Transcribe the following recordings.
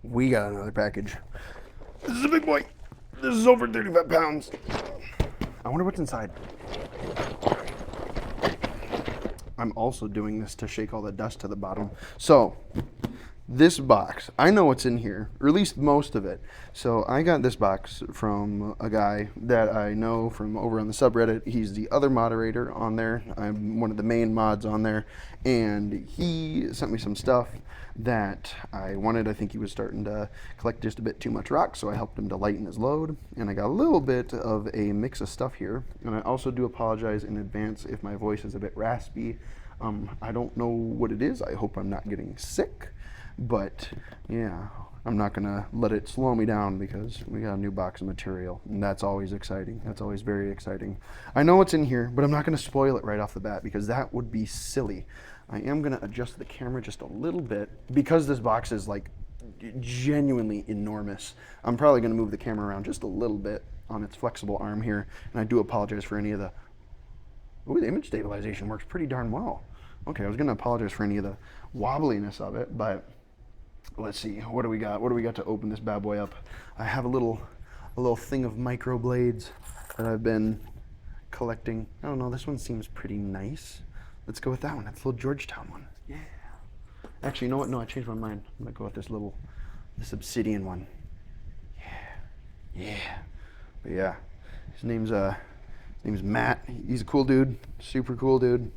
We got another package. This is a big boy. This is over 35 pounds. I wonder what's inside. I'm also doing this to shake all the dust to the bottom. So, this box, I know what's in here, or at least most of it. So I got this box from a guy that I know from over on the subreddit. He's the other moderator on there. I'm one of the main mods on there. And he sent me some stuff that I wanted. I think he was starting to collect just a bit too much rock, so I helped him to lighten his load. And I got a little bit of a mix of stuff here. And I also do apologize in advance if my voice is a bit raspy. I don't know what it is. I hope I'm not getting sick. But yeah, I'm not gonna let it slow me down because we got a new box of material, and that's always exciting. That's always very exciting. I know what's in here, but I'm not gonna spoil it right off the bat because that would be silly. I am gonna adjust the camera just a little bit because this box is like genuinely enormous. I'm probably gonna move the camera around just a little bit on its flexible arm here, and I do apologize for any of the... Ooh, the image stabilization works pretty darn well. Okay, I was gonna apologize for any of the wobbliness of it, but let's see, what do we got? What do we got to open this bad boy up? I have a little thing of micro blades that I've been collecting. I don't know, this one seems pretty nice. Let's go with that one. That's the little Georgetown one. Yeah. Actually, you know what? No, I changed my mind. I'm gonna go with this obsidian one. Yeah. But yeah, his name's Matt. He's a cool dude, super cool dude.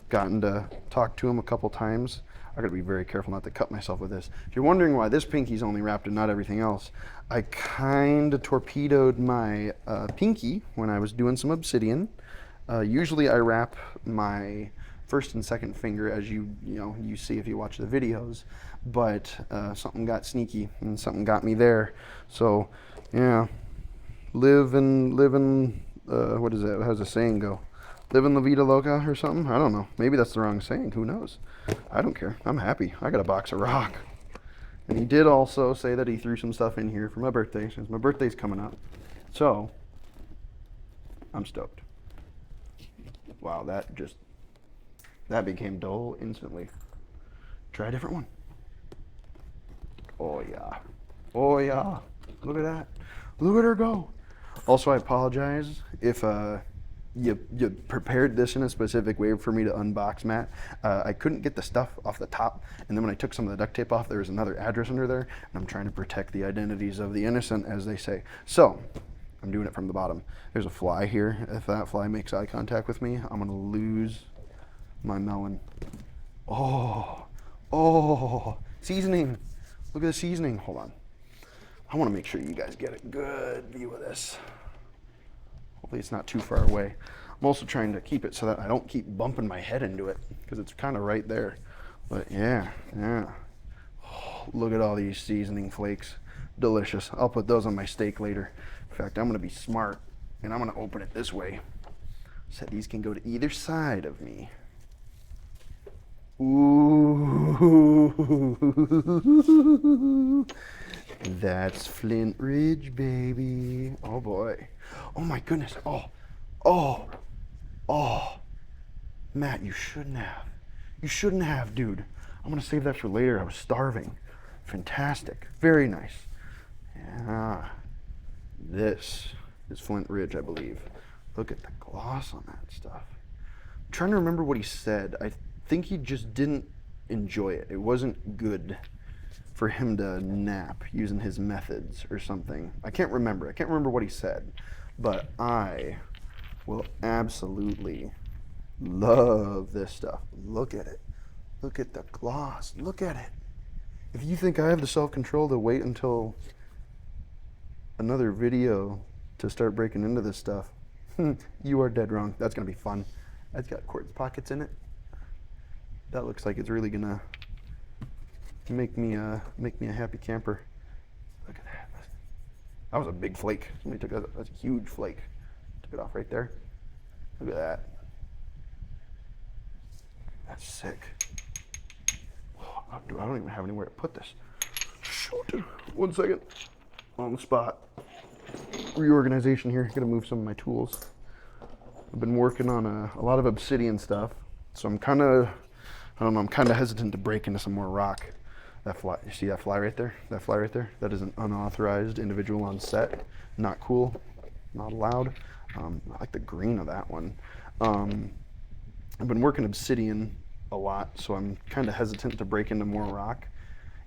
Gotten to talk to him a couple times. I gotta be very careful not to cut myself with this. If you're wondering why this pinky's only wrapped and not everything else, I kinda torpedoed my pinky when I was doing some obsidian. Usually I wrap my first and second finger, as you see if you watch the videos, but something got sneaky and something got me there. So yeah, live and what is that? How's the saying go? Live in La Vida Loca or something? I don't know. Maybe that's the wrong saying. Who knows? I don't care. I'm happy. I got a box of rock. And he did also say that he threw some stuff in here for my birthday, since my birthday's coming up. So, I'm stoked. Wow, that became dull instantly. Try a different one. Oh yeah. Oh yeah. Look at that. Look at her go. Also, I apologize if you prepared this in a specific way for me to unbox, Matt. I couldn't get the stuff off the top, and then when I took some of the duct tape off, there was another address under there, and I'm trying to protect the identities of the innocent, as they say. So, I'm doing it from the bottom. There's a fly here. If that fly makes eye contact with me, I'm gonna lose my melon. Oh, seasoning. Look at the seasoning. Hold on. I wanna make sure you guys get a good view of this. Hopefully it's not too far away. I'm also trying to keep it so that I don't keep bumping my head into it because it's kind of right there. But yeah. Oh, look at all these seasoning flakes. Delicious. I'll put those on my steak later. In fact, I'm gonna be smart and I'm gonna open it this way so that these can go to either side of me. Ooh. That's Flint Ridge, baby. Oh boy. Oh my goodness. Oh. Matt, you shouldn't have. You shouldn't have, dude. I'm gonna save that for later. I was starving. Fantastic. Very nice. Yeah. This is Flint Ridge, I believe. Look at the gloss on that stuff. I'm trying to remember what he said. I think he just didn't enjoy it. It wasn't good for him to nap using his methods or something. I can't remember what he said, but I will absolutely love this stuff. Look at it. Look at the gloss. Look at it. If you think I have the self-control to wait until another video to start breaking into this stuff, you are dead wrong. That's gonna be fun. That's got quartz pockets in it. That looks like it's really gonna make me a happy camper. Look at that. That was a big flake. Somebody took that. That's a huge flake. Took it off right there. Look at that. That's sick. Oh, I don't even have anywhere to put this. Shoot. 1 second. On the spot. Reorganization here. Gotta move some of my tools. I've been working on a lot of obsidian stuff, so I'm kind of hesitant to break into some more rock. That fly, you see that fly right there? That fly right there? That is an unauthorized individual on set. Not cool, not allowed. I like the green of that one. I've been working obsidian a lot, so I'm kind of hesitant to break into more rock.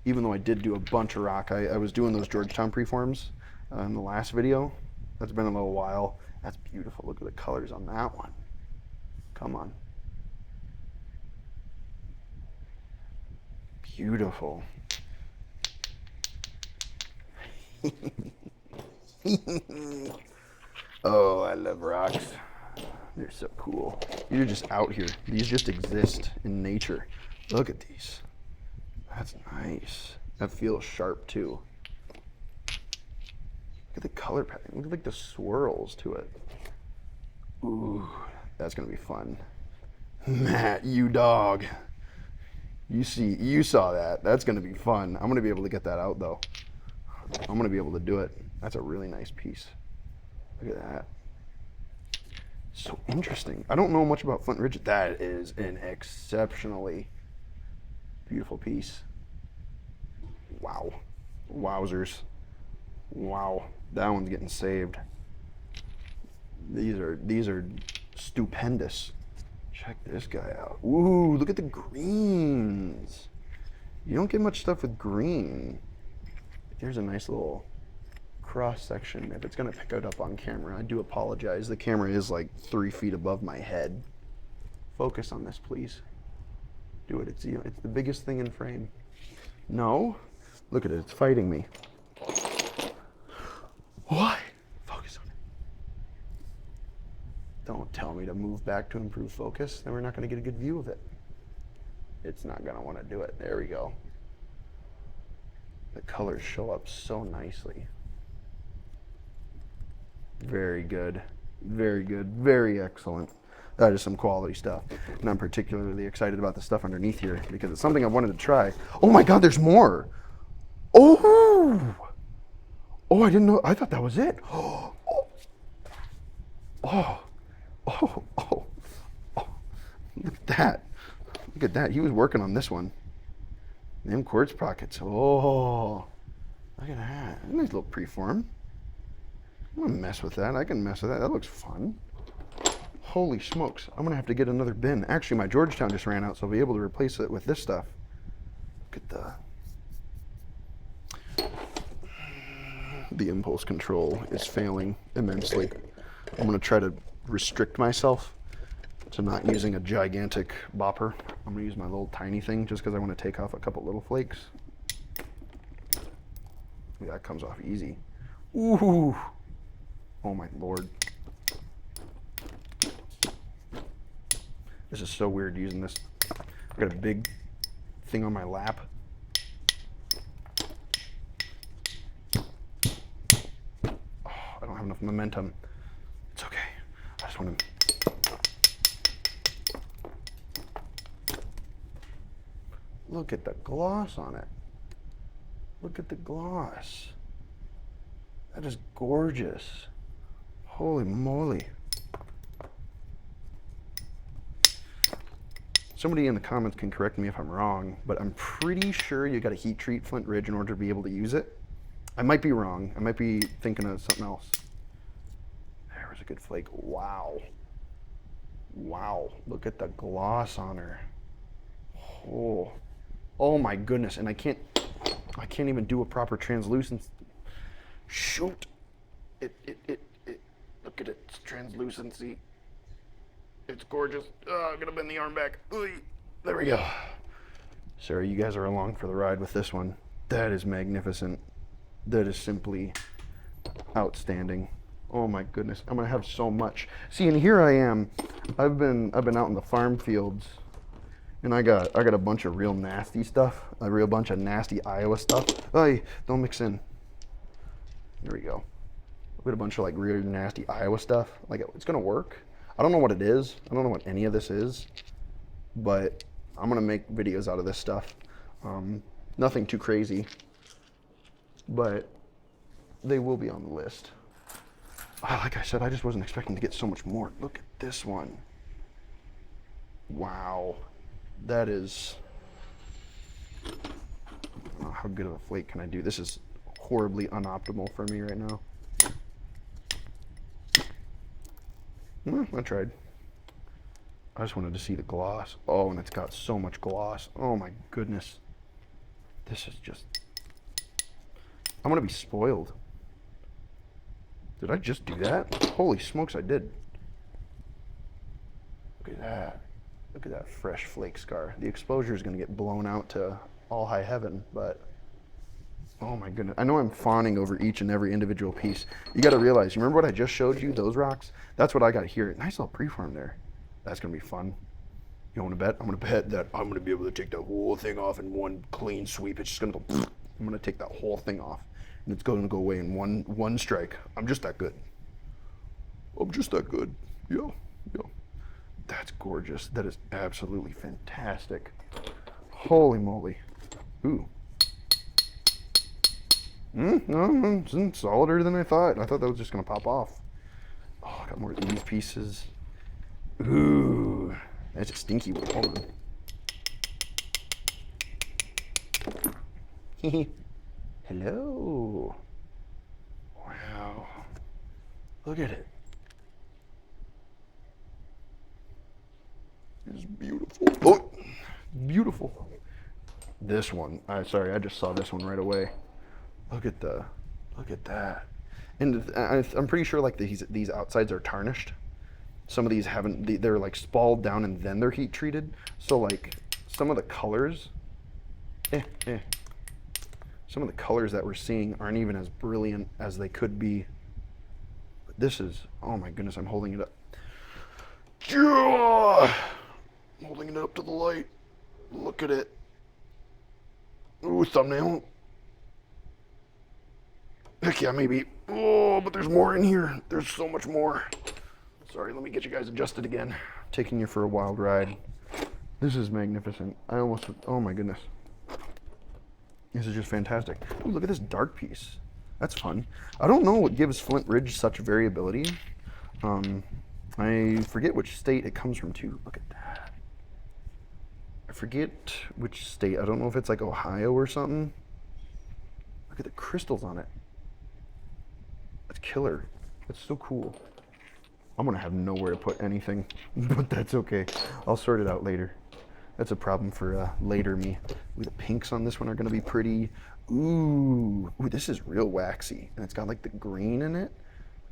Even though I did do a bunch of rock, I was doing those Georgetown preforms in the last video. That's been a little while. That's beautiful. Look at the colors on that one. Come on. Beautiful. Oh, I love rocks. They're so cool. You're just out here. These just exist in nature. Look at these. That's nice. That feels sharp too. Look at the color pattern. Look at like the swirls to it. Ooh, that's gonna be fun. Matt, you dog. You saw that. That's gonna be fun. I'm gonna be able to get that out though. I'm gonna be able to do it. That's a really nice piece. Look at that. So interesting. I don't know much about Flint Ridge. That is an exceptionally beautiful piece. Wow. Wowzers. Wow. That one's getting saved. These are stupendous. Check this guy out. Ooh, look at the greens. You don't get much stuff with green. There's a nice little cross section. If it's gonna pick it up on camera, I do apologize. The camera is like 3 feet above my head. Focus on this, please. Do it. It's the biggest thing in frame. No, look at it. It's fighting me. Why? Focus on it. Don't tell me to move back to improve focus. Then we're not gonna get a good view of it. It's not gonna want to do it. There we go. The colors show up so nicely. Very good, very good, very excellent. That is some quality stuff. And I'm particularly excited about the stuff underneath here because it's something I've wanted to try. Oh my God, there's more. Oh, oh, I didn't know. I thought that was it. Oh, oh, oh, oh, oh. Look at that. Look at that. He was working on this one. Them quartz pockets. Oh, look at that. Nice little preform. I'm gonna mess with that. I can mess with that. That looks fun. Holy smokes. I'm gonna have to get another bin. Actually, my Georgetown just ran out, so I'll be able to replace it with this stuff. Look at the impulse control is failing immensely. I'm gonna try to restrict myself to not using a gigantic bopper. I'm gonna use my little tiny thing just because I want to take off a couple little flakes. Yeah, that comes off easy. Ooh. Oh my Lord. This is so weird using this. I've got a big thing on my lap. Oh, I don't have enough momentum. It's okay. I just want to... Look at the gloss on it. Look at the gloss. That is gorgeous. Holy moly. Somebody in the comments can correct me if I'm wrong, but I'm pretty sure you got to heat treat Flint Ridge in order to be able to use it. I might be wrong. I might be thinking of something else. There was a good flake. Wow. Wow. Look at the gloss on her. Oh. Oh my goodness. And I can't even do a proper translucence. Shoot. Look at its translucency. It's gorgeous. Oh, I'm gonna bend the arm back. There we go. Sarah, you guys are along for the ride with this one. That is magnificent. That is simply outstanding. Oh my goodness, I'm gonna have so much. See, and here I am. I've been out in the farm fields, and I got a bunch of real nasty stuff. A real bunch of nasty Iowa stuff. Hey, don't mix in. There we go. We got a bunch of like really nasty Iowa stuff. Like it's gonna work. I don't know what it is. I don't know what any of this is, but I'm gonna make videos out of this stuff. Nothing too crazy, but they will be on the list. Like I said, I just wasn't expecting to get so much more. Look at this one. Wow, that is how good of a flake can I do? This is horribly unoptimal for me right now. I tried. I just wanted to see the gloss. Oh, and it's got so much gloss. Oh my goodness. This is just... I'm gonna be spoiled. Did I just do that? Holy smokes, I did. Look at that. Look at that fresh flake scar. The exposure is gonna get blown out to all high heaven, but oh my goodness. I know I'm fawning over each and every individual piece. You gotta realize, you remember what I just showed you, those rocks? That's what I got here. Nice little preform there. That's gonna be fun. You wanna bet? I'm gonna bet that I'm gonna be able to take the whole thing off in one clean sweep. It's just gonna go, I'm gonna take that whole thing off. And it's gonna go away in one strike. I'm just that good. I'm just that good. Yo. That's gorgeous. That is absolutely fantastic. Holy moly. Ooh. No, it's solider than I thought. I thought that was just gonna pop off. Oh, I got more of these pieces. Ooh, that's a stinky one. Hold on. Hello. Wow. Look at it. It's beautiful. Oh, beautiful. This one. Sorry, I just saw this one right away. Look at that. And I'm pretty sure like these outsides are tarnished. Some of these haven't, they're like spalled down and then they're heat treated. So like some of the colors, some of the colors that we're seeing aren't even as brilliant as they could be. But this is, oh my goodness, I'm holding it up. I'm holding it up to the light. Look at it. Ooh, thumbnail. Heck yeah, maybe. Oh, but there's more in here. There's so much more. Sorry, let me get you guys adjusted again. Taking you for a wild ride. This is magnificent. Oh my goodness. This is just fantastic. Ooh, look at this dark piece. That's fun. I don't know what gives Flint Ridge such variability. I forget which state it comes from too. Look at that. I forget which state. I don't know if it's like Ohio or something. Look at the crystals on it. That's killer. That's so cool. I'm gonna have nowhere to put anything, but that's okay. I'll sort it out later. That's a problem for later me. Ooh, the pinks on this one are gonna be pretty. Ooh, this is real waxy, and it's got like the green in it.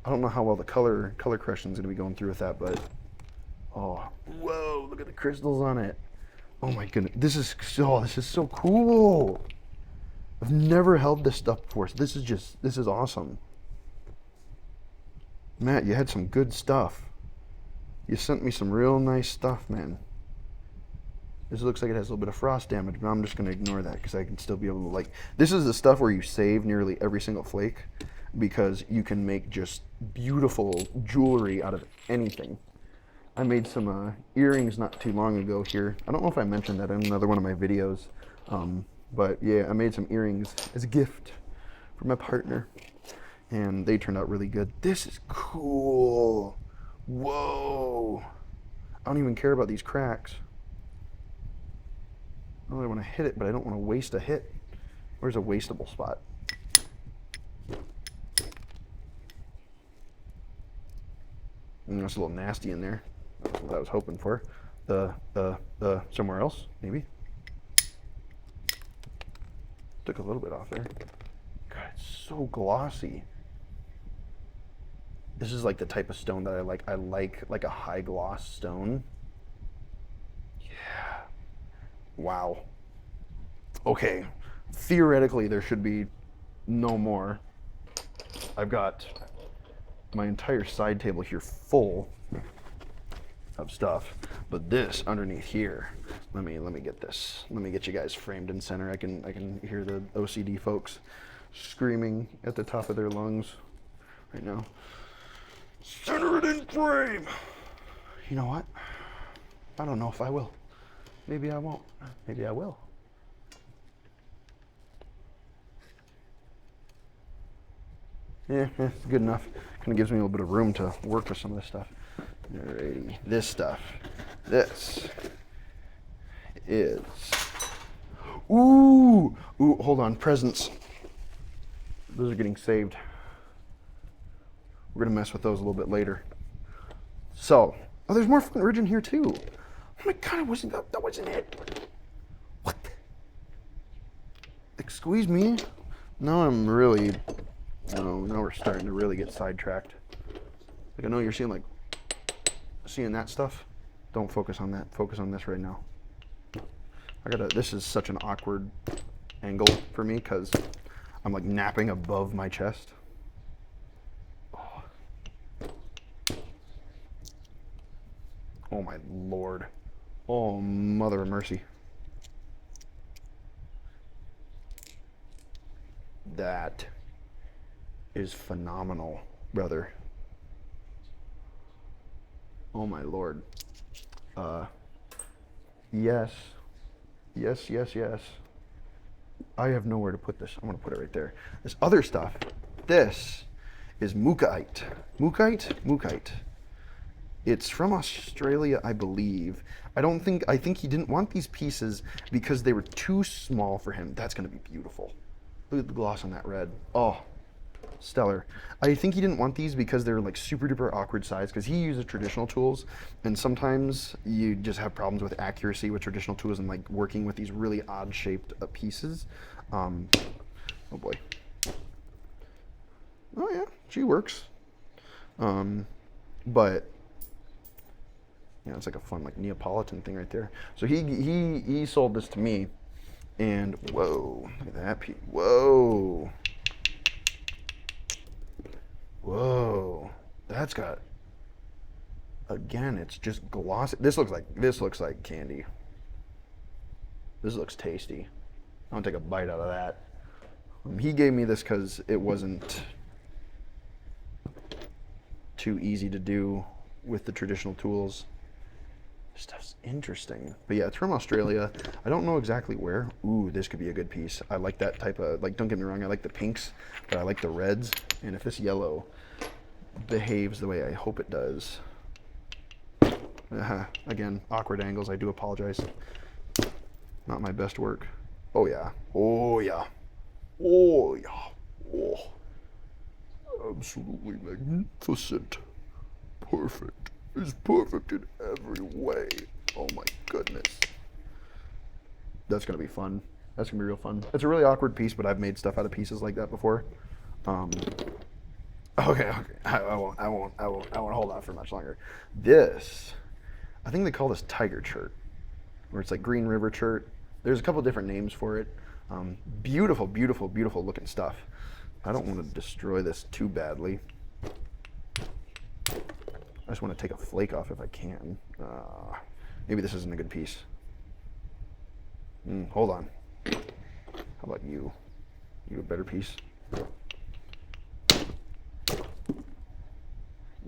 I don't know how well the color correction is gonna be going through with that, but oh, whoa! Look at the crystals on it. Oh my goodness, this is so cool. I've never held this stuff before, so this is awesome. Matt, you had some good stuff. You sent me some real nice stuff, man. This looks like it has a little bit of frost damage, but I'm just going to ignore that because I can still be able to, like... This is the stuff where you save nearly every single flake because you can make just beautiful jewelry out of anything. I made some earrings not too long ago here. I don't know if I mentioned that in another one of my videos. But yeah, I made some earrings as a gift for my partner. And they turned out really good. This is cool. Whoa. I don't even care about these cracks. I really want to hit it, but I don't want to waste a hit. Where's a wastable spot? That's a little nasty in there. That's what I was hoping for. Somewhere else, maybe. Took a little bit off there. God, it's so glossy. This is like the type of stone that I like. I like a high gloss stone. Yeah. Wow. Okay. Theoretically, there should be no more. I've got my entire side table here full of stuff, but this underneath here. Let me get this. Let me get you guys framed in center. I can hear the OCD folks screaming at the top of their lungs right now. Center it in frame. You know what? I don't know if I will. Maybe I won't. Maybe I will. Yeah, it's good enough. Kind of gives me a little bit of room to work with some of this stuff. Alrighty, this stuff. This is Ooh, ooh, hold on, presents. Those are getting saved. We're gonna mess with those a little bit later. So, oh, there's more Flint Ridge in here too. Oh my God, that wasn't it. What? Excuse me? Now I'm really, no, now we're starting to really get sidetracked. Like I know you're seeing that stuff. Don't focus on that. Focus on this right now. This is such an awkward angle for me because I'm like napping above my chest. Oh. Oh my Lord. Oh, mother of mercy. That is phenomenal, brother. Oh my Lord. Yes. Yes, yes, yes. I have nowhere to put this. I'm gonna put it right there. This other stuff, this is mookaite. Mookaite. It's from Australia, I believe. I think he didn't want these pieces because they were too small for him. That's gonna be beautiful. Look at the gloss on that red. Oh, stellar. I think he didn't want these because they're like super duper awkward size because he uses traditional tools and sometimes you just have problems with accuracy with traditional tools and like working with these really odd shaped pieces. Oh boy. Oh yeah, she works. But you know, it's like a fun like Neapolitan thing right there. So he sold this to me and whoa, look at that piece. Whoa. Whoa, that's got, again, it's just glossy. This looks like candy. This looks tasty. I'll take a bite out of that. He gave me this because it wasn't too easy to do with the traditional tools. This stuff's interesting. But yeah, it's from Australia. I don't know exactly where. Ooh, this could be a good piece. I like that type of, like, don't get me wrong, I like the pinks, but I like the reds. And if this yellow behaves the way I hope it does. Again, awkward angles, I do apologize. Not my best work. Oh yeah, oh yeah, oh yeah, oh. Absolutely magnificent. Perfect. It's perfect in every way. Oh my goodness. That's gonna be fun. That's gonna be real fun. It's a really awkward piece, but I've made stuff out of pieces like that before. Okay. I won't hold on for much longer. This, I think they call this tiger chert, or it's like Green River chert. There's a couple different names for it. Beautiful, beautiful, beautiful looking stuff. I don't want to destroy this too badly. I just want to take a flake off if I can. Maybe this isn't a good piece. Hold on. How about you? You a better piece?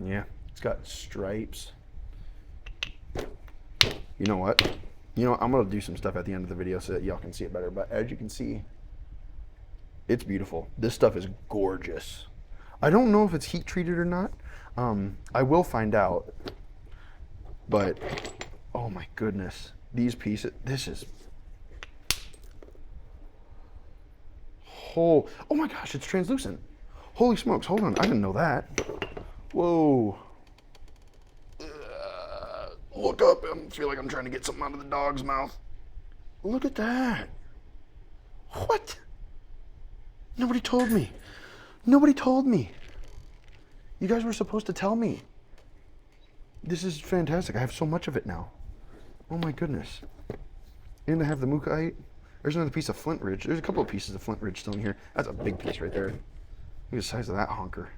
Yeah, it's got stripes. You know what? I'm gonna do some stuff at the end of the video so that y'all can see it better. But as you can see, it's beautiful. This stuff is gorgeous. I don't know if it's heat treated or not. I will find out. But oh my goodness, these pieces. This is. Oh my gosh, it's translucent. Holy smokes! Hold on, I didn't know that. Whoa. Look up. I feel like I'm trying to get something out of the dog's mouth. Look at that. What? Nobody told me. Nobody told me. You guys were supposed to tell me. This is fantastic. I have so much of it now. Oh my goodness. And I have the mookaite. There's another piece of Flint Ridge. There's a couple of pieces of Flint Ridge still in here. That's a big piece right there. Look at the size of that honker.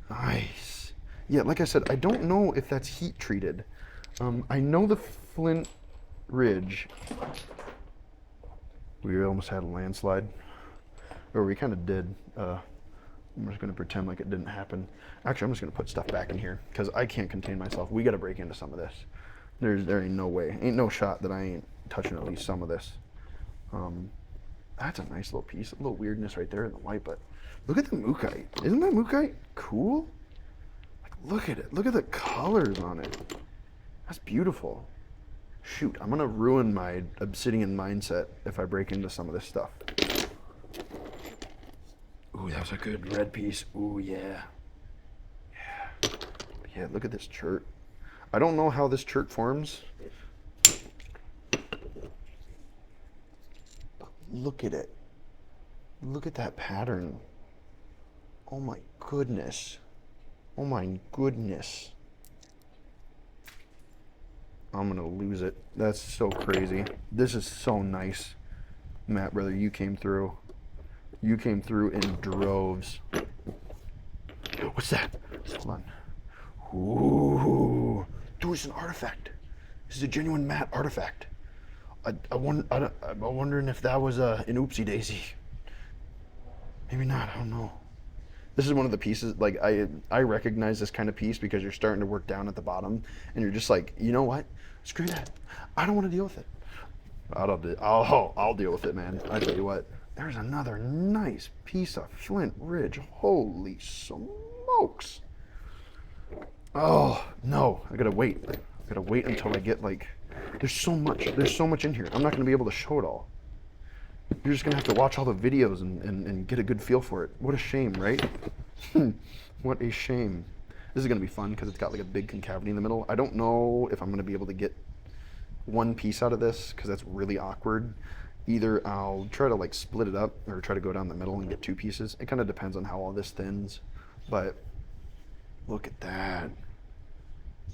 Nice. Yeah, like I said, I don't know if that's heat treated. I know the Flint Ridge. We almost had a landslide. Or we kind of did. I'm just going to pretend like it didn't happen. Actually, I'm just going to put stuff back in here because I can't contain myself. We got to break into some of this. There ain't no way. Ain't no shot that I ain't touching at least some of this. That's a nice little piece. A little weirdness right there in the white, but look at the mookaite. Isn't that mookaite cool? Like, look at it. Look at the colors on it. That's beautiful. Shoot, I'm gonna ruin my obsidian mindset if I break into some of this stuff. Ooh, that was a good red piece. Ooh, yeah. Yeah. Yeah, look at this chert. I don't know how this chert forms. Look at it. Look at that pattern. Oh my goodness. Oh my goodness. I'm gonna lose it. That's so crazy. This is so nice. Matt, brother, you came through. You came through in droves. What's that? Hold on. Ooh. Dude, it's an artifact. This is a genuine Matt artifact. I'm wondering if that was an oopsie daisy. Maybe not, I don't know. This is one of the pieces, like, I recognize this kind of piece because you're starting to work down at the bottom, and you're just like, you know what? Screw that. I don't want to deal with it. I'll deal with it, man. I tell you what. There's another nice piece of Flint Ridge. Holy smokes. Oh, no. I gotta wait. I gotta wait until I get, like, there's so much in here. I'm not gonna be able to show it all. You're just gonna have to watch all the videos and get a good feel for it. What a shame, right? What a shame. This is gonna be fun because it's got like a big concavity in the middle. I don't know if I'm gonna be able to get one piece out of this because that's really awkward. Either I'll try to like split it up or try to go down the middle and get two pieces. It kind of depends on how all this thins. But look at that.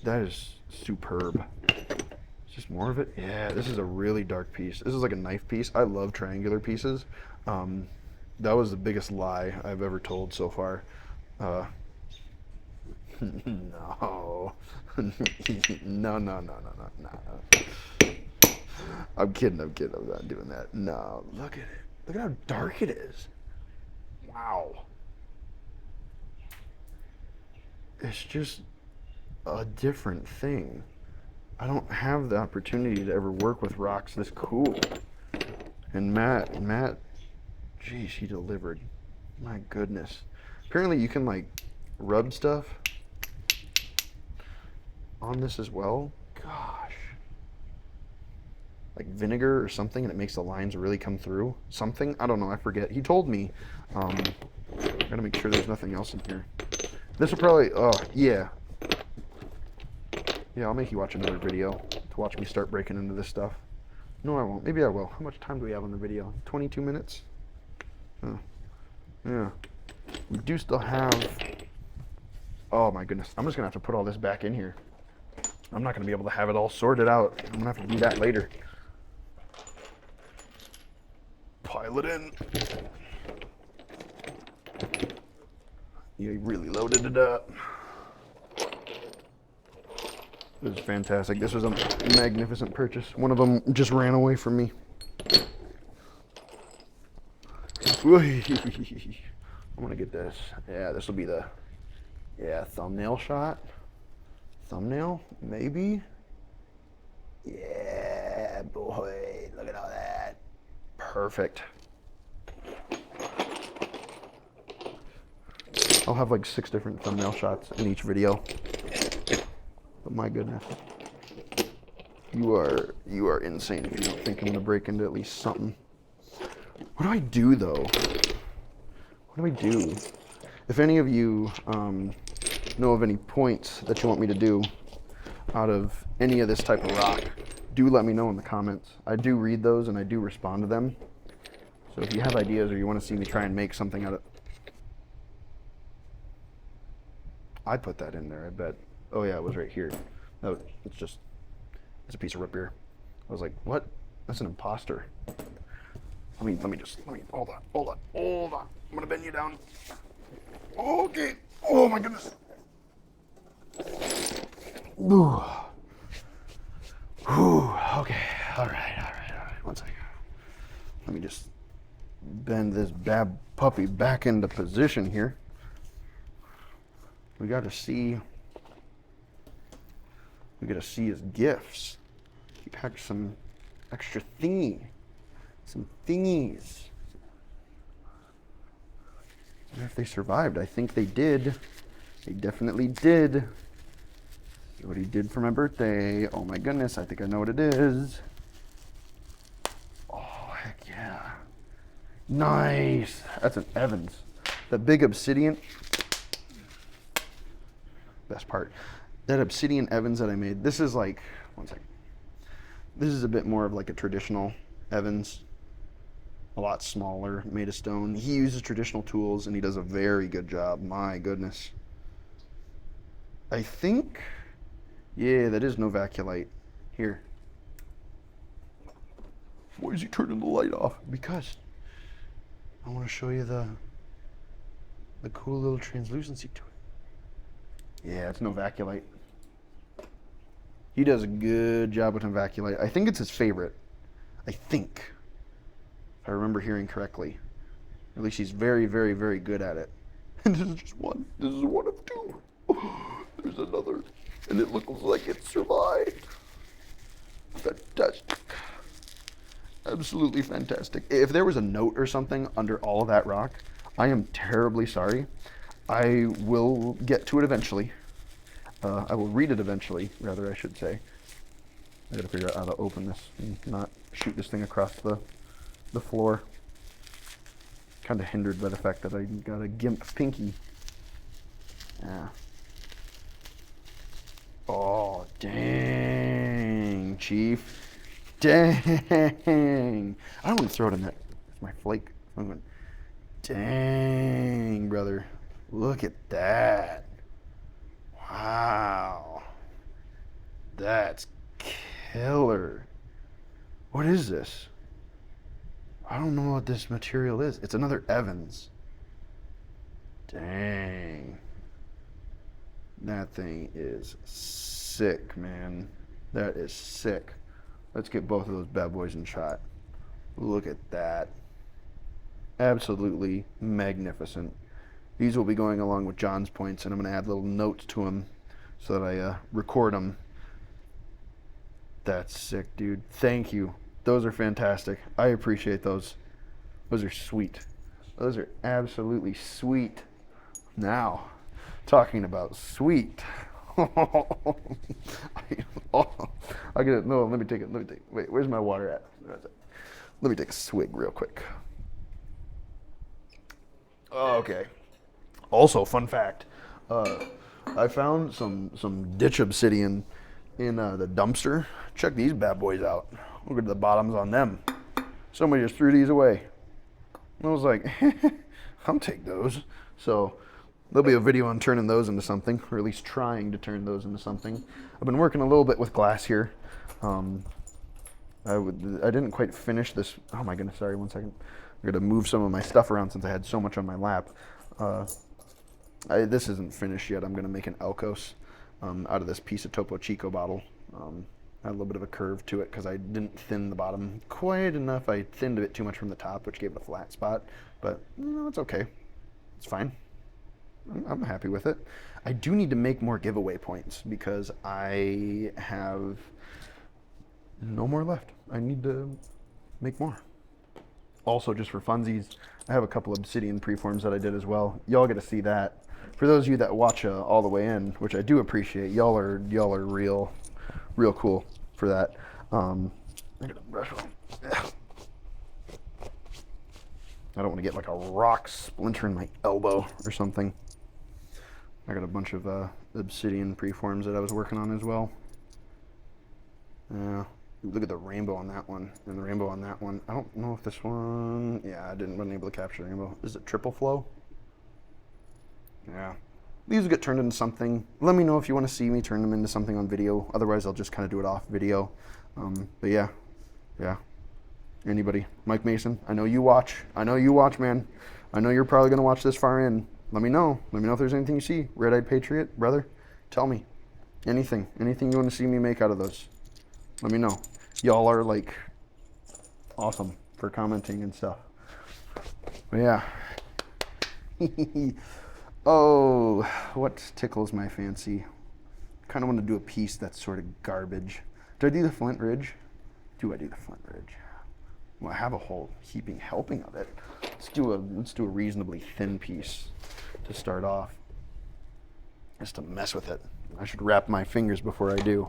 That is superb. Just more of it? Yeah, this is a really dark piece. This is like a knife piece. I love triangular pieces. That was the biggest lie I've ever told so far. No. No. I'm kidding. I'm not doing that. No, look at it. Look at how dark it is. Wow. It's just a different thing. I don't have the opportunity to ever work with rocks this cool. And Matt, geez, he delivered. My goodness. Apparently you can like rub stuff on this as well. Gosh. Like vinegar or something, and it makes the lines really come through. Something, I don't know, I forget. He told me. Gotta make sure there's nothing else in here. This will probably, yeah. Yeah, I'll make you watch another video to watch me start breaking into this stuff. No, I won't. Maybe I will. How much time do we have on the video? 22 minutes? Oh, yeah. We do still have... Oh, my goodness. I'm just going to have to put all this back in here. I'm not going to be able to have it all sorted out. I'm going to have to do that later. Pile it in. You really loaded it up. This is fantastic. This was a magnificent purchase. One of them just ran away from me. I'm gonna get this. Yeah, this will be the thumbnail shot. Thumbnail, maybe. Yeah, boy, look at all that. Perfect. I'll have like 6 different thumbnail shots in each video. But my goodness, you are insane if you don't think I'm gonna break into at least something. What do I do though? What do I do? If any of you know of any points that you want me to do out of any of this type of rock, do let me know in the comments. I do read those and I do respond to them. So if you have ideas or you want to see me try and make something out of, I put that in there, I bet. Oh yeah, it was right here. No, it's a piece of root beer. I was like, what? That's an imposter. Let me hold on. I'm gonna bend you down. Okay. Oh my goodness. Ooh. Ooh. Okay. All right. 1 second. Let me just bend this bad puppy back into position here. We gotta see his gifts. He packed some extra thingies. Some thingies. I wonder if they survived. I think they did. They definitely did. what he did for my birthday. Oh my goodness, I think I know what it is. Oh, heck yeah. Nice. That's an Evans. The big obsidian. Best part. That obsidian Evans that I made. This is like, one second. This is a bit more of like a traditional Evans. A lot smaller, made of stone. He uses traditional tools and he does a very good job. My goodness. I think, yeah, that is Novaculite. Here. Why is he turning the light off? Because I want to show you the cool little translucency to it. Yeah, it's Novaculite. He does a good job with Novaculite. I think it's his favorite. I think. If I remember hearing correctly. At least he's very, very, very good at it. And this is just one. This is one of two. There's another. And it looks like it survived. Fantastic. Absolutely fantastic. If there was a note or something under all of that rock, I am terribly sorry. I will get to it eventually. I will read it eventually, rather I should say. I gotta figure out how to open this and not shoot this thing across the floor. Kind of hindered by the fact that I got a gimp pinky. Yeah. Oh, dang, Chief. Dang. I don't want to throw it in that. It's my flake. I'm going, dang, brother. Look at that. Wow. That's killer. What is this? I don't know what this material is. It's another Evans. Dang. That thing is sick, man. That is sick. Let's get both of those bad boys in shot. Look at that. Absolutely magnificent. These will be going along with John's points, and I'm going to add little notes to them so that I record them. That's sick, dude. Thank you. Those are fantastic. I appreciate those. Those are sweet. Those are absolutely sweet. Now, talking about sweet. I get it. No, let me take it. Wait, where's my water at? Let me take a swig real quick. Okay. Also, fun fact. I found some ditch obsidian in the dumpster. Check these bad boys out. Look at the bottoms on them. Somebody just threw these away. I was like, I'll take those. So there'll be a video on turning those into something, or at least trying to turn those into something. I've been working a little bit with glass here. I didn't quite finish this. Oh my goodness, sorry, one second. I'm gonna move some of my stuff around since I had so much on my lap. This isn't finished yet. I'm gonna make an Elkos out of this piece of Topo Chico bottle. Had a little bit of a curve to it because I didn't thin the bottom quite enough. I thinned it too much from the top, which gave it a flat spot. But no, it's okay. It's fine. I'm happy with it. I do need to make more giveaway points because I have no more left. I need to make more. Also, just for funsies, I have a couple obsidian preforms that I did as well. Y'all get to see that. For those of you that watch all the way in, which I do appreciate, y'all are real cool for that. I gotta brush off. I don't want to get like a rock splinter in my elbow or something. I got a bunch of obsidian preforms that I was working on as well. Yeah. Look at the rainbow on that one and the rainbow on that one. I don't know if this one, yeah, I wasn't able to capture the rainbow. Is it triple flow? Yeah. These will get turned into something. Let me know if you want to see me turn them into something on video. Otherwise, I'll just kind of do it off video. But yeah. Anybody? Mike Mason, I know you watch. I know you watch, man. I know you're probably going to watch this far in. Let me know. Let me know if there's anything you see. Red-Eyed Patriot, brother, tell me. Anything you want to see me make out of those. Let me know. Y'all are like awesome for commenting and stuff. But yeah. Oh, what tickles my fancy? Kind of want to do a piece that's sort of garbage. Do I do the Flint Ridge? Do I do the Flint Ridge? Well, I have a whole heaping helping of it. Let's do a reasonably thin piece to start off, just to mess with it. I should wrap my fingers before I do.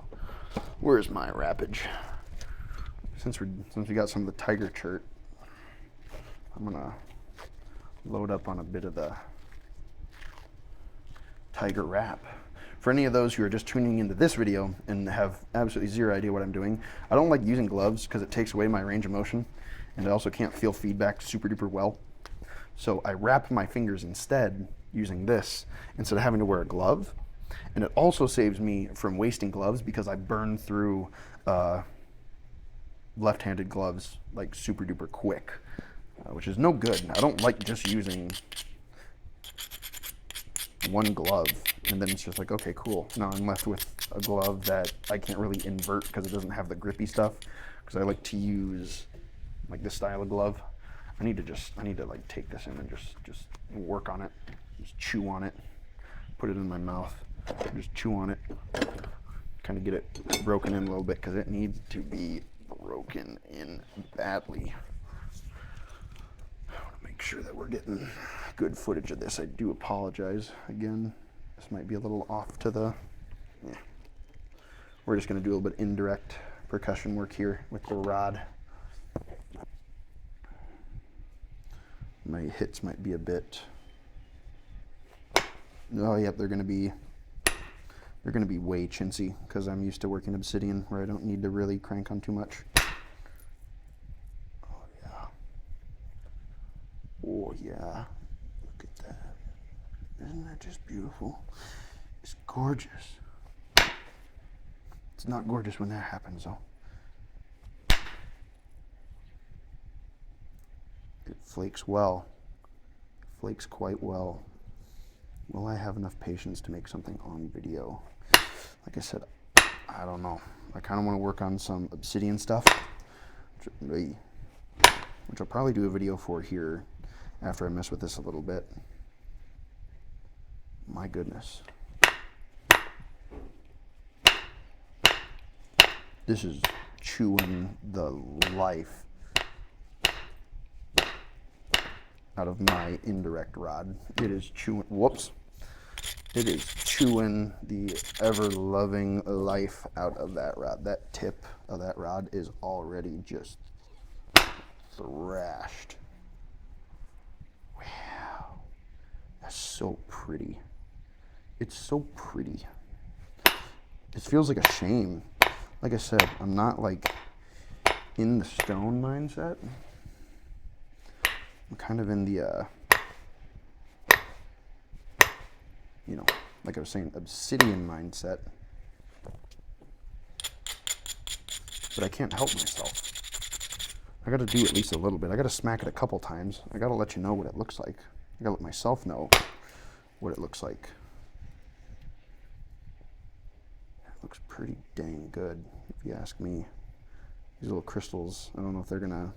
Where's my wrappage? Since we got some of the tiger chert, I'm gonna load up on a bit of the tiger wrap. For any of those who are just tuning into this video and have absolutely zero idea what I'm doing, I don't like using gloves because it takes away my range of motion, and I also can't feel feedback super duper well. So I wrap my fingers instead using this instead of having to wear a glove. And it also saves me from wasting gloves because I burn through left-handed gloves like super duper quick, which is no good. I don't like just using one glove and then it's just like, okay, cool. Now I'm left with a glove that I can't really invert because it doesn't have the grippy stuff, because I like to use like this style of glove. I need to like take this in and just work on it, just chew on it, put it in my mouth, just chew on it, kind of get it broken in a little bit because it needs to be broken in badly. I want to make sure that we're getting good footage of this. I do apologize again. This might be a little off to the, yeah. We're just going to do a little bit indirect percussion work here with the rod. My hits might be a bit, oh yep, they're going to be way chintzy because I'm used to working obsidian where I don't need to really crank on too much. Oh yeah. Oh yeah. Look at that. Isn't that just beautiful? It's gorgeous. It's not gorgeous when that happens though. It flakes well. It flakes quite well. Will I have enough patience to make something on video? Like I said, I don't know. I kind of want to work on some obsidian stuff, which I'll probably do a video for here after I mess with this a little bit. My goodness. This is chewing the life out of my indirect rod. It is chewing, whoops. It is chewing the ever-loving life out of that rod. That tip of that rod is already just thrashed. Wow. That's so pretty. It's so pretty. It feels like a shame. Like I said, I'm not like in the stone mindset. I'm kind of in the, you know, like I was saying, obsidian mindset. But I can't help myself. I gotta do at least a little bit. I gotta smack it a couple times. I gotta let you know what it looks like. I gotta let myself know what it looks like. It looks pretty dang good, if you ask me. These little crystals, I don't know if they're gonna,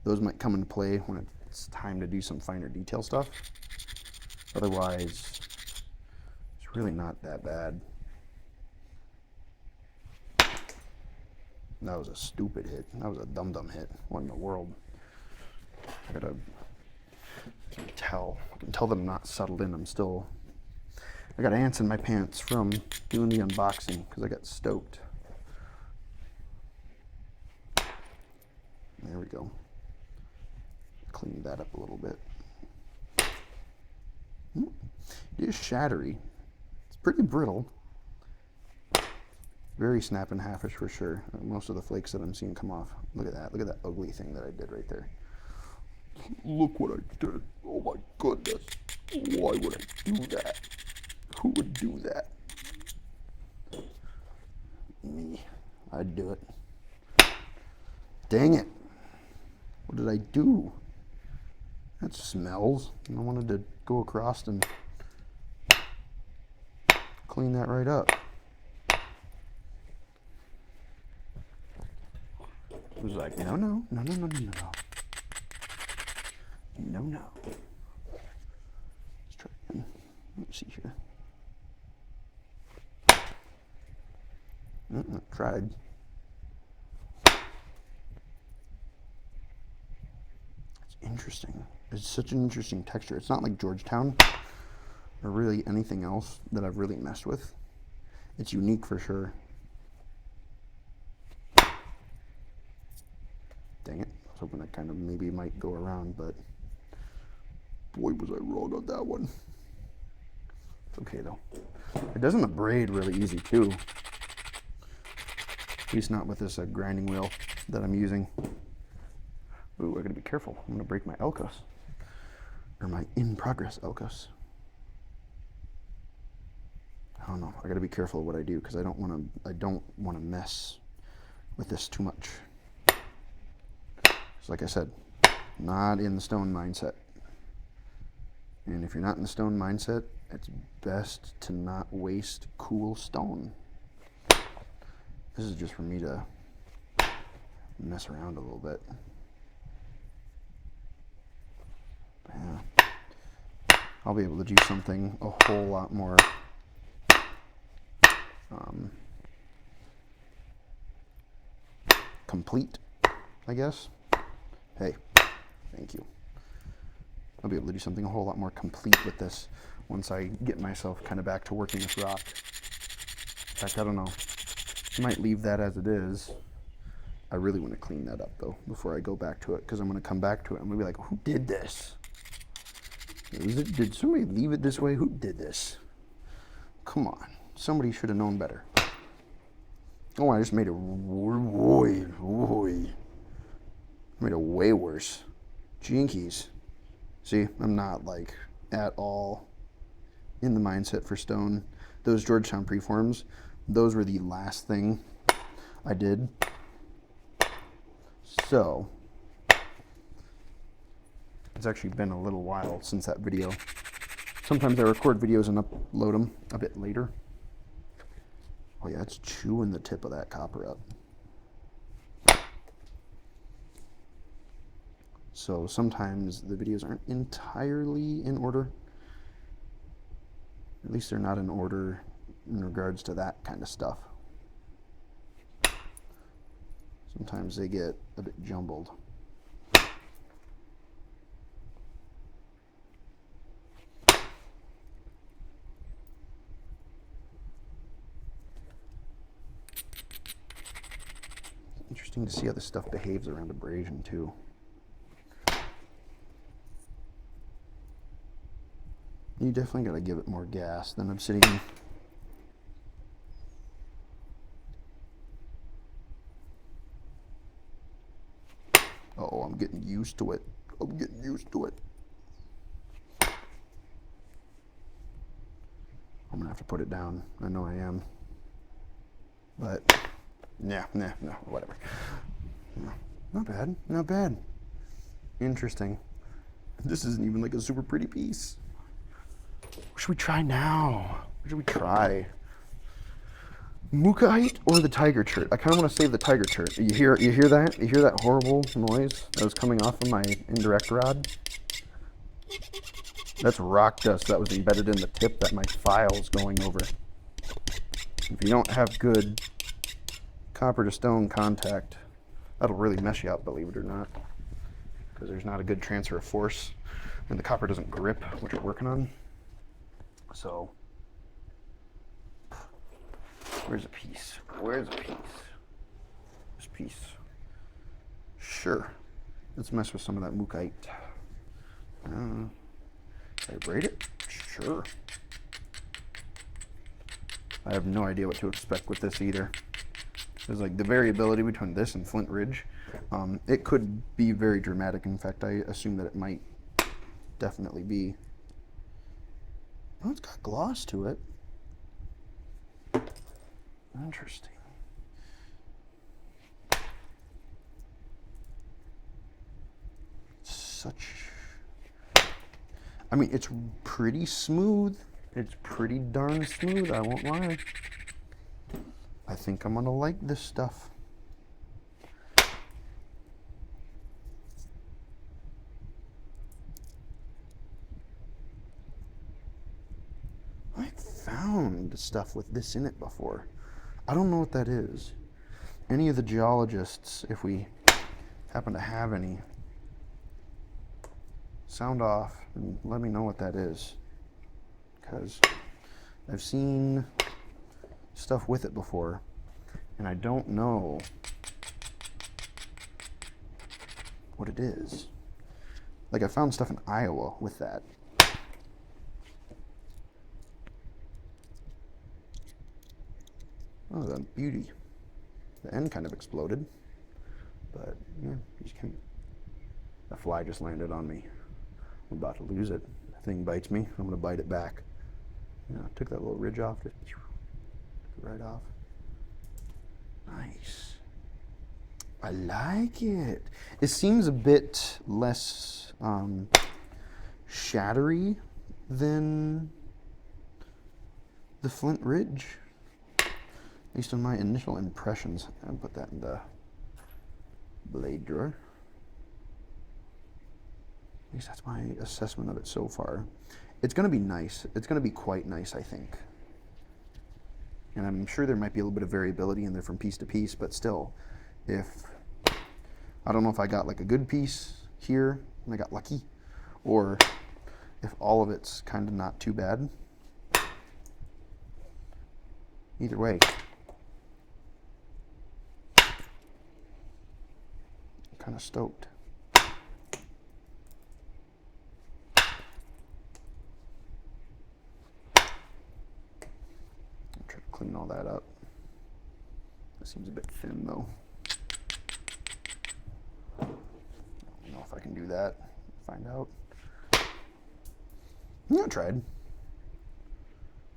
those might come into play when it's time to do some finer detail stuff. Otherwise, it's really not that bad. That was a stupid hit. That was a dum-dum hit. What in the world? I can tell that I'm not settled in. I got ants in my pants from doing the unboxing because I got stoked. There we go. Clean that up a little bit. It is shattery. It's pretty brittle. Very snap and halfish for sure. Most of the flakes that I'm seeing come off. Look at that. Look at that ugly thing that I did right there. Look what I did. Oh my goodness. Why would I do that? Who would do that? Me. I'd do it. Dang it. What did I do? That smells. I wanted to go across and clean that right up. It was like, no. No. Let's try again. Let's see here. Tried. It's interesting. It's such an interesting texture. It's not like Georgetown or really anything else that I've really messed with. It's unique for sure. Dang it. I was hoping that kind of maybe might go around, but boy, was I wrong on that one. It's okay though. It doesn't abrade really easy too. At least not with this grinding wheel that I'm using. Ooh, I gotta be careful. I'm gonna break my Elkos. Or my in-progress Elkos. I don't know. I gotta be careful of what I do because I don't wanna mess with this too much. So like I said, not in the stone mindset. And if you're not in the stone mindset, it's best to not waste cool stone. This is just for me to mess around a little bit. Yeah. I'll be able to do something a whole lot more complete, I guess. Hey, thank you. I'll be able to do something a whole lot more complete with this once I get myself kind of back to working this rock. In fact, I don't know. I might leave that as it is. I really want to clean that up though before I go back to it, because I'm going to come back to it and we'll be like, who did this? Did somebody leave it this way? Who did this? Come on. Somebody should have known better. Oh, I just made it way. I made it way worse. Jinkies. See, I'm not like at all in the mindset for stone. Those Georgetown preforms, those were the last thing I did. So, it's actually been a little while since that video. Sometimes I record videos and upload them a bit later. Oh yeah, it's chewing the tip of that copper up. So sometimes the videos aren't entirely in order. At least they're not in order in regards to that kind of stuff. Sometimes they get a bit jumbled. Interesting to see how this stuff behaves around abrasion too. You definitely got to give it more gas than obsidian. Oh, I'm getting used to it. I'm getting used to it. I'm gonna have to put it down. I know I am. But, yeah, no, whatever. No, not bad, not bad. Interesting. This isn't even like a super pretty piece. What should we try now? What should we try? Mookaite or the tiger chert? I kind of want to save the tiger chert. You hear that? You hear that horrible noise that was coming off of my indirect rod? That's rock dust that was embedded in the tip that my file's going over. If you don't have good copper to stone contact, that'll really mess you up, believe it or not. Because there's not a good transfer of force and the copper doesn't grip what you're working on. So, where's a piece? Where's a piece? This piece. Sure. Let's mess with some of that mookaite. Can I braid it? Sure. I have no idea what to expect with this either. There's like the variability between this and Flint Ridge. It could be very dramatic. In fact, I assume that it might definitely be. Oh, it's got gloss to it. Interesting. I mean, it's pretty smooth. It's pretty darn smooth, I won't lie. I think I'm gonna like this stuff. I found stuff with this in it before. I don't know what that is. Any of the geologists, if we happen to have any, sound off and let me know what that is. Because I've seen stuff with it before, and I don't know what it is. Like, I found stuff in Iowa with that. Oh, the beauty. The end kind of exploded, but yeah, you just can't. That fly just landed on me. I'm about to lose it. The thing bites me. I'm gonna bite it back. Yeah, took that little ridge off. Just took it right off. Nice. I like it. It seems a bit less shattery than the Flint Ridge. At least on my initial impressions. I'll put that in the blade drawer. At least that's my assessment of it so far. It's going to be nice. It's going to be quite nice, I think. And I'm sure there might be a little bit of variability in there from piece to piece, but still, if I don't know if I got like a good piece here and I got lucky, or if all of it's kind of not too bad. Either way, kind of stoked. I'll try to clean all that up. That seems a bit thin though. I don't know if I can do that. Find out. Yeah, I tried.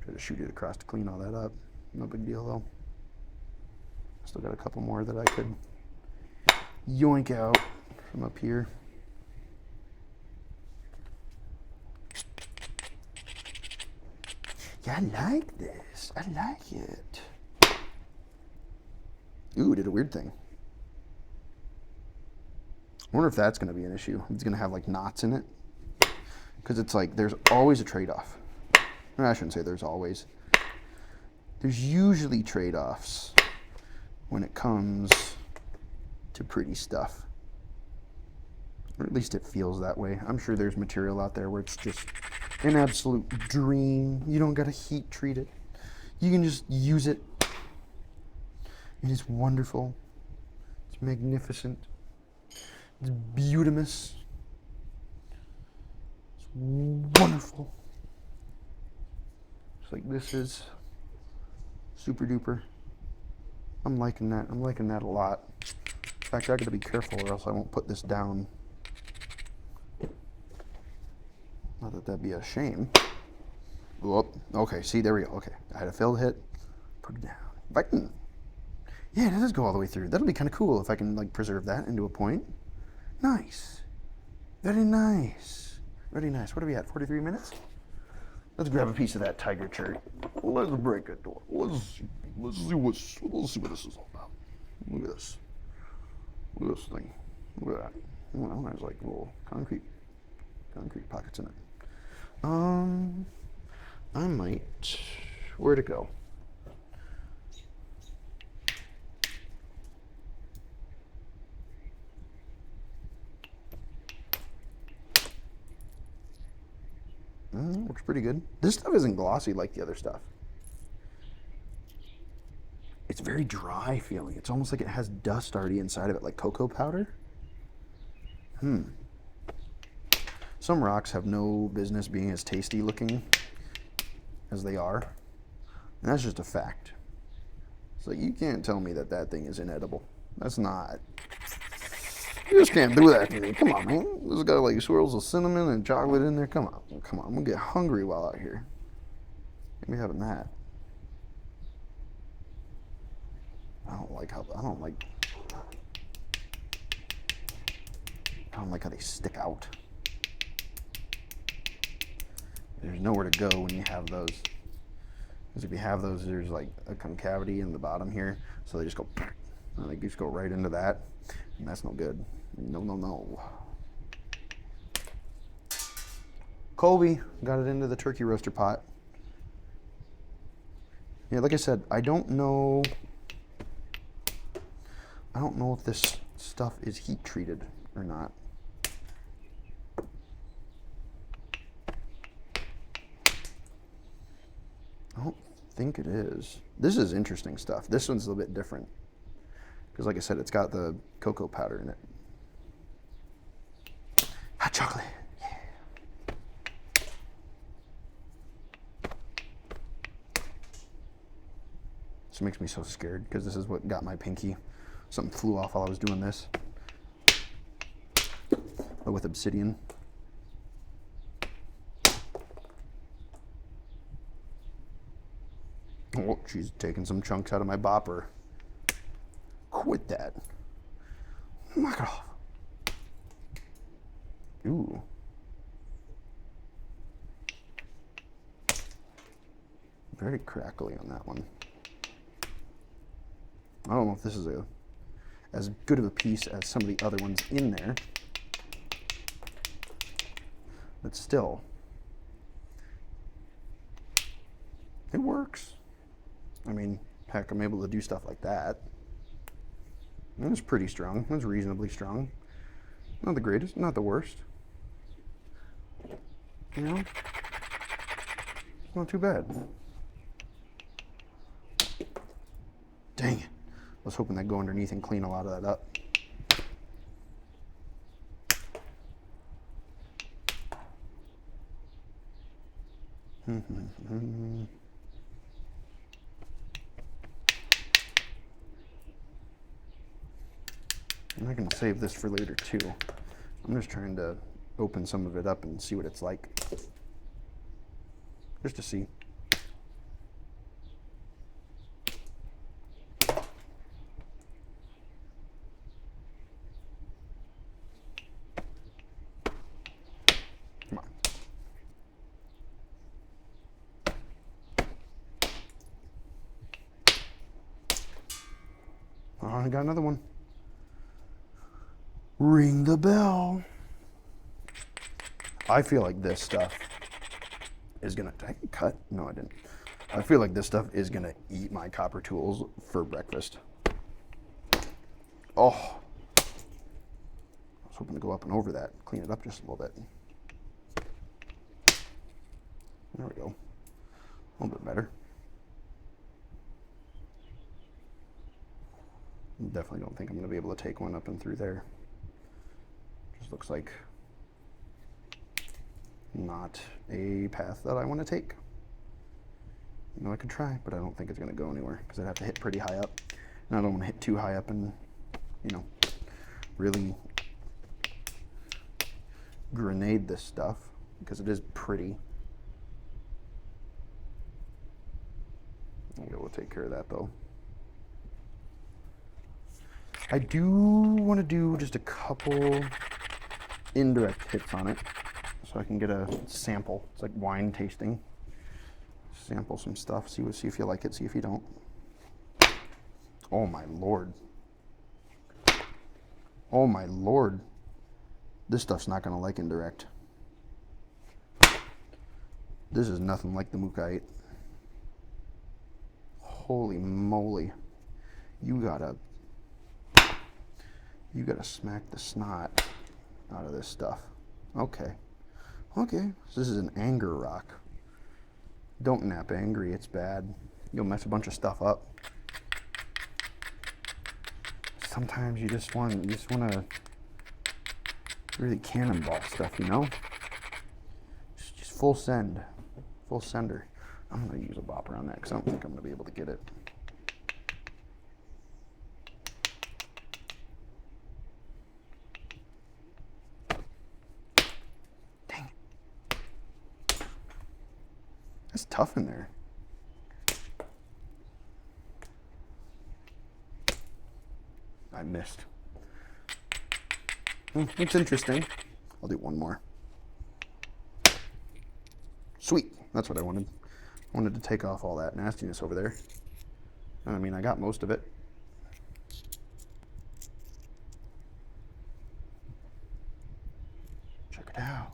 Try to shoot it across to clean all that up. No big deal though. Still got a couple more that I could yoink out from up here. Yeah, I like this. I like it. Ooh, it did a weird thing. I wonder if that's going to be an issue. It's going to have like knots in it. Because it's like, there's always a trade-off. I shouldn't say there's always. There's usually trade-offs when it comes to pretty stuff. Or at least it feels that way. I'm sure there's material out there where it's just an absolute dream. You don't gotta heat treat it. You can just use it. It is wonderful. It's magnificent. It's beautimous. It's wonderful. It's like this is super duper. I'm liking that. I'm liking that a lot. In fact, I gotta be careful or else I won't put this down. Not that that'd be a shame. Whoop. Okay, see, there we go. Okay, I had a failed hit. Put it down. If I can, yeah, that does go all the way through. That'll be kind of cool if I can like preserve that into a point. Nice. Very nice. Very nice. What are we at? 43 minutes? Let's grab a piece of that tiger cherry. Let's break it. Let's see what this is all about. Look at this. Look at this thing. Look at that. Well, there's like little concrete pockets in it. I might. Where'd it go? Looks pretty good. This stuff isn't glossy like the other stuff. It's very dry feeling. It's almost like it has dust already inside of it, like cocoa powder. Some rocks have no business being as tasty looking as they are. And that's just a fact. It's like, you can't tell me that that thing is inedible. That's not. You just can't do that to me. Come on, man. This has got like swirls of cinnamon and chocolate in there. Come on. Come on. I'm going to get hungry while out here. Can't be having that. I don't like how they stick out. There's nowhere to go when you have those. Because if you have those, there's like a concavity in the bottom here. So they just go, and they just go right into that. And that's no good. No, no, no. Colby got it into the turkey roaster pot. Yeah, like I said, I don't know if this stuff is heat treated or not. I don't think it is. This is interesting stuff. This one's a little bit different. Because like I said, it's got the cocoa powder in it. Hot chocolate. Yeah. This makes me so scared because this is what got my pinky. Something flew off while I was doing this. But with obsidian. Oh, she's taking some chunks out of my bopper. Quit that. Knock it off. Ooh. Very crackly on that one. I don't know if this is as good of a piece as some of the other ones in there. But still, it works. I mean, heck, I'm able to do stuff like that. It was pretty strong. It was reasonably strong. Not the greatest, not the worst. You know? Not too bad. Dang it. I was hoping that'd go underneath and clean a lot of that up. And I can save this for later too. I'm just trying to open some of it up and see what it's like. Just to see. Come on. Oh, I got another one. Ring the bell. I feel like this stuff is gonna, did I cut? No, I didn't. I feel like this stuff is gonna eat my copper tools for breakfast. Oh. I was hoping to go up and over that, clean it up just a little bit. There we go. A little bit better. Definitely don't think I'm gonna be able to take one up and through there. Just looks like not a path that I want to take. You know, I could try, but I don't think it's going to go anywhere because I'd have to hit pretty high up. And I don't want to hit too high up and, you know, really grenade this stuff because it is pretty. Okay, we'll take care of that though. I do want to do just a couple indirect hits on it so I can get a sample. It's like wine tasting. Sample some stuff, see if you like it, see if you don't. Oh my lord. Oh my lord. This stuff's not gonna like indirect. This is nothing like the Mookite. Holy moly. You gotta smack the snot out of this stuff. Okay. Okay, so this is an anger rock. Don't nap angry, it's bad. You'll mess a bunch of stuff up. Sometimes you just want to really cannonball stuff, you know? Just full send. Full sender. I'm gonna use a bopper on that because I don't think I'm gonna be able to get it. It's tough in there. I missed. It's interesting. I'll do one more. Sweet. That's what I wanted. I wanted to take off all that nastiness over there. I mean, I got most of it. Check it out.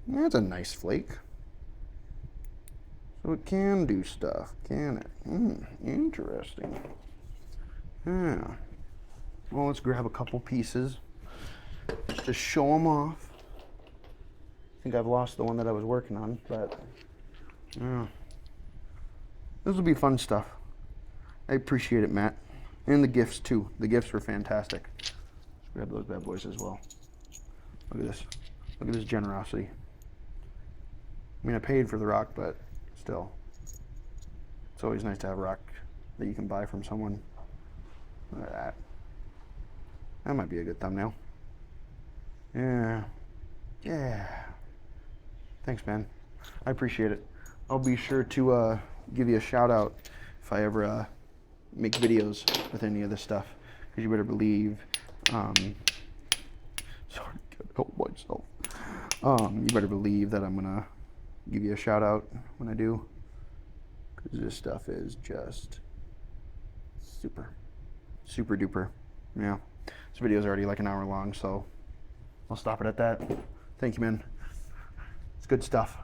That's a nice flake. So it can do stuff, can it? Interesting. Yeah. Well, let's grab a couple pieces just to show them off. I think I've lost the one that I was working on, but yeah. This will be fun stuff. I appreciate it, Matt. And the gifts, too. The gifts were fantastic. Let's grab those bad boys as well. Look at this. Look at this generosity. I mean, I paid for the rock, but still. It's always nice to have a rock that you can buy from someone. Look at that. That might be a good thumbnail. Yeah. Yeah. Thanks, man. I appreciate it. I'll be sure to give you a shout out if I ever make videos with any of this stuff. Because you better believe, sorry, can't help myself. You better believe that I'm gonna give you a shout out when I do. Because this stuff is just super duper. Yeah. This video is already like an hour long, so I'll stop it at that. Thank you, man. It's good stuff.